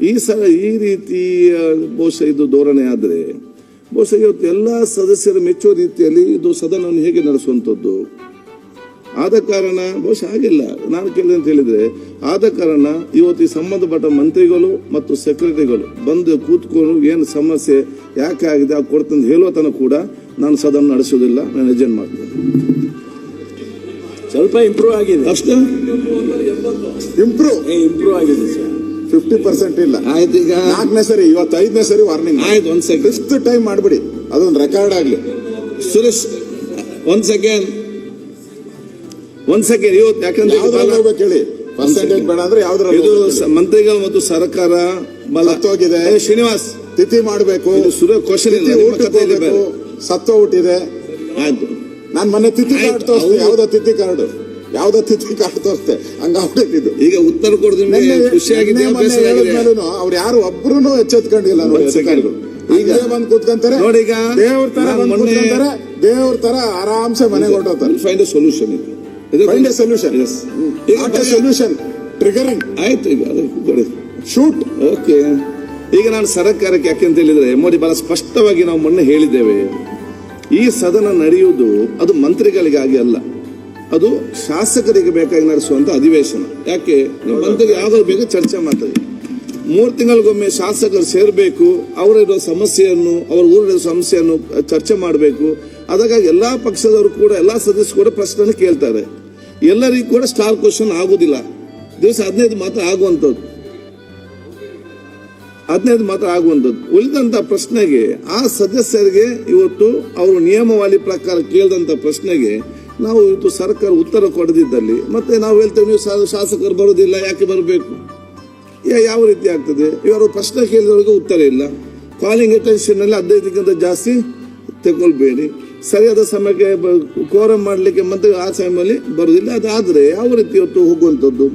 ಈ ರೀತಿ ಬಹುಶಃ ಇದು ಧೋರಣೆ ಆದರೆ ಬಹುಶಃ ಇವತ್ತು ಎಲ್ಲ ಸದಸ್ಯರು ಮೆಚ್ಚುವ ರೀತಿಯಲ್ಲಿ ಇದು ಸದನವನ್ನು ಹೇಗೆ ನಡೆಸುವಂಥದ್ದು. ಆದ ಕಾರಣ ಬಹುಶಃ ಆಗಿಲ್ಲ. ನಾನು ಕೇಳಿದೆ ಅಂತ ಹೇಳಿದ್ರೆ, ಆದ ಕಾರಣ ಇವತ್ತು ಈ ಸಂಬಂಧಪಟ್ಟ ಮಂತ್ರಿಗಳು ಮತ್ತು ಸೆಕ್ರೆಟರಿಗಳು ಬಂದು ಕೂತ್ಕೊಂಡು ಏನು ಸಮಸ್ಯೆ ಯಾಕೆ ಆಗಿದೆ ಅದು ಕೊಡ್ತಂದು ಹೇಳುವ ತನಕ ಕೂಡ ನಾನು ಸದನ ನಡೆಸೋದಿಲ್ಲ. ನಾನು ಎಜೆಂಟ್ ಮಾಡ್ತೇನೆ. ಸ್ವಲ್ಪ ಇಂಪ್ರೂವ್ ಆಗಿದೆ ಅಷ್ಟು ಇಂಪ್ರೂವ್ ಆಗಿದೆ ಸರ್. 50% ಇಲ್ಲ. ಆಯ್ತು. ಈಗ 4ನೇ ಸರಿ, ಇವತ್ತು 5ನೇ ಸರಿ ವಾರ್ನಿಂಗ್. ಆಯ್ತು, ಒಂದ್ ಸೆಕೆಂಡ್. 5th ಟೈಮ್ ಮಾಡ್ಬಿಡಿ, ಅದೊಂದು ರೆಕಾರ್ಡ್ ಆಗ್ಲಿ. ಸುರೇಶ್ ಒಂದ್ ಸೆಕೆಂಡ್. ಇವತ್ತು ಯಾಕಂದ್ರೆ ಹೇಳಿ, ಪರ್ಸೆಂಟೇಜ್ ಬೇಡ ಅಂದ್ರೆ ಯಾವ್ದ್ರಲ್ಲಿ ಇದು ಮಂತ್ರಿಗಳು ಮತ್ತು ಸರ್ಕಾರ ಸತ್ತೋಗಿದೆ. ಶ್ರೀನಿವಾಸ್ ತಿಥಿ ಮಾಡಬೇಕು, ಕ್ವಶನ್ ಸತ್ತೋಗ್ಬಿಟ್ಟಿದೆ. ಆಯ್ತು, ನಾನ್ ಮೊನ್ನೆ ತಿಥಿ ಕಾರ್ಡ್ ತೋರಿಸ್ತೆ, ಯಾವ್ದೋ ತಿಥಿ ಕಾರ್ಡ್ ತೋರಿಸ್ತೆ, ಹಂಗಾಗ್ಬಿಟ್ಟಿದ್ದು. ಈಗ ಉತ್ತರ ಕೊಡ್ತೀನಿ. ಖುಷಿಯಾಗಿದೆ. ಅವ್ರು ಯಾರು ಒಬ್ರು ಎಚ್ಚೆತ್ಕೊಂಡಿಲ್ಲ ನೋಡಿ ಅಧಿಕಾರಿಗಳು. ಈಗ ಬಂದ್ ಕೂತ್ಕೊಂತಾರೆ ನೋಡಿ, ಈಗ ದೇವ್ರ ತರ ಆರಾಮ್ಸೆ ಮನೆಗೆ ಹೊರಟೋತಾರೆ. Find a solution. Solution triggering ಆಯ್ತು. ಈಗ ಶೂಟ್. ಓಕೆ. ಈಗ ನಾನು ಸರ್ಕಾರಕ್ಕೆ ಯಾಕೆಂತ ಹೇಳಿದ್ರೆ, ಮೋದಿ ಬಹಳ ಸ್ಪಷ್ಟವಾಗಿ ನಾವು ಮೊನ್ನೆ ಹೇಳಿದ್ದೇವೆ, ಈ ಸದನ ನಡೆಯುವುದು ಅದು ಮಂತ್ರಿಗಳಿಗಾಗಿ ಅಲ್ಲ, ಅದು ಶಾಸಕರಿಗೆ ಬೇಕಾಗಿ ನಡೆಸುವಂತ ಅಧಿವೇಶನ. ಯಾಕೆ ಮಂತ್ರಿಗೆ ಯಾವ್ದಾದ್ರು ಬೇಕು ಚರ್ಚೆ ಮಾಡ್ತಾರೆ. 3 ತಿಂಗಳಿಗೊಮ್ಮೆ ಶಾಸಕರು ಸೇರ್ಬೇಕು, ಅವರಿರೋ ಸಮಸ್ಯೆಯನ್ನು, ಅವ್ರ ಊರಿನ ಸಮಸ್ಯೆಯನ್ನು ಚರ್ಚೆ ಮಾಡಬೇಕು. ಅದಕ್ಕಾಗಿ ಎಲ್ಲಾ ಪಕ್ಷದವರು ಕೂಡ, ಎಲ್ಲಾ ಸದಸ್ಯರು ಕೂಡ ಪ್ರಶ್ನೆ ಕೇಳ್ತಾರೆ. ಎಲ್ಲರಿಗೂ ಕೂಡ ಸ್ಟಾರ್ ಕ್ವಶನ್ ಆಗುದಿಲ್ಲ. ದಿವಸ 15 ಮಾತ್ರ ಆಗುವಂಥದ್ದು. ಉಳಿದಂತ ಪ್ರಶ್ನೆಗೆ ಆ ಸದಸ್ಯರಿಗೆ ಇವತ್ತು ಅವರು ನಿಯಮಾವಳಿ ಪ್ರಕಾರ ಕೇಳಿದಂತ ಪ್ರಶ್ನೆಗೆ ನಾವು ಇವತ್ತು ಸರ್ಕಾರ ಉತ್ತರ ಕೊಡದಿದ್ದಲ್ಲಿ ಮತ್ತೆ ನಾವು ಹೇಳ್ತೇವೆ, ನೀವು ಶಾಸಕರು ಬರೋದಿಲ್ಲ, ಯಾಕೆ ಬರಬೇಕು, ಯಾವ ರೀತಿ ಆಗ್ತದೆ? ಇವರು ಪ್ರಶ್ನೆ ಕೇಳಿದವರಿಗೆ ಉತ್ತರ ಇಲ್ಲ. ಕಾಲಿಂಗ್ ಅಟೆನ್ಷನ್ ನಲ್ಲಿ 15ಕ್ಕಿಂತ ಜಾಸ್ತಿ ತಗೊಳ್ಬೇಡಿ. ಸರಿಯಾದ ಸಮಯಕ್ಕೆ ಕೋರಂ ಮಾಡಲಿಕ್ಕೆ ಮತ್ತೆ ಆ ಸಮಯದಲ್ಲಿ ಬರುವುದಿಲ್ಲ. ಅದಾದ್ರೆ ಯಾವ ರೀತಿ ಇವತ್ತು ಹೋಗುವಂಥದ್ದು?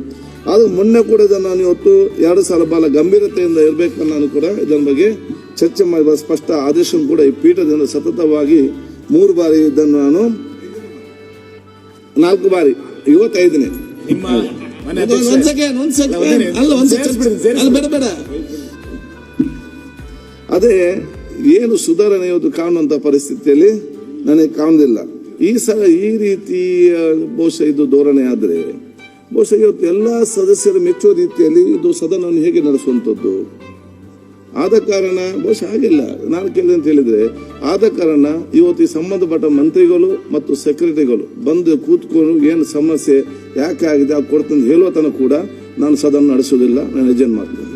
ಅದು ಮೊನ್ನೆ ಕೂಡ ಇದನ್ನು ನಾನು ಇವತ್ತು 2 ಸಲ ಬಹಳ ಗಂಭೀರತೆಯಿಂದ ಇರಬೇಕನ್ನು ನಾನು ಕೂಡ ಇದರ ಬಗ್ಗೆ ಚರ್ಚೆ ಮಾಡಿ ಸ್ಪಷ್ಟ ಆದೇಶ ಕೂಡ ಈ ಪೀಠದಿಂದ ಸತತವಾಗಿ 3 ಬಾರಿ ಇದನ್ನು ನಾನು 4 ಬಾರಿ, ಇವತ್ತು 5ನೇ. ಬೇಡ ಅದೇ ಏನು ಸುಧಾರಣೆ ಇವತ್ತು ಕಾಣುವಂತ ಪರಿಸ್ಥಿತಿಯಲ್ಲಿ ನನಗೆ ಕಾಣುದಿಲ್ಲ. ಈ ರೀತಿ ಬಹುಶಃ ಇದು ಧೋರಣೆ ಆದರೆ ಬಹುಶಃ ಇವತ್ತು ಎಲ್ಲ ಸದಸ್ಯರು ಮೆಚ್ಚುವ ರೀತಿಯಲ್ಲಿ ಇದು ಸದನವನ್ನು ಹೇಗೆ ನಡೆಸುವಂಥದ್ದು. ಆದ ಕಾರಣ ಬಹುಶಃ ಆಗಿಲ್ಲ. ನಾನು ಕೇಳಿದೆ ಅಂತ ಹೇಳಿದ್ರೆ, ಆದ ಕಾರಣ ಇವತ್ತು ಈ ಸಂಬಂಧಪಟ್ಟ ಮಂತ್ರಿಗಳು ಮತ್ತು ಸೆಕ್ರೆಟರಿಗಳು ಬಂದು ಕೂತ್ಕೊಂಡು ಏನು ಸಮಸ್ಯೆ ಯಾಕೆ ಆಗಿದೆ ಅದು ಕೊಡ್ತಂದು ಹೇಳುವ ತನಕ ಕೂಡ ನಾನು ಸದನ ನಡೆಸೋದಿಲ್ಲ. ನಾನು ಎಜೆಂಟ್ ಮಾಡ್ತೇನೆ.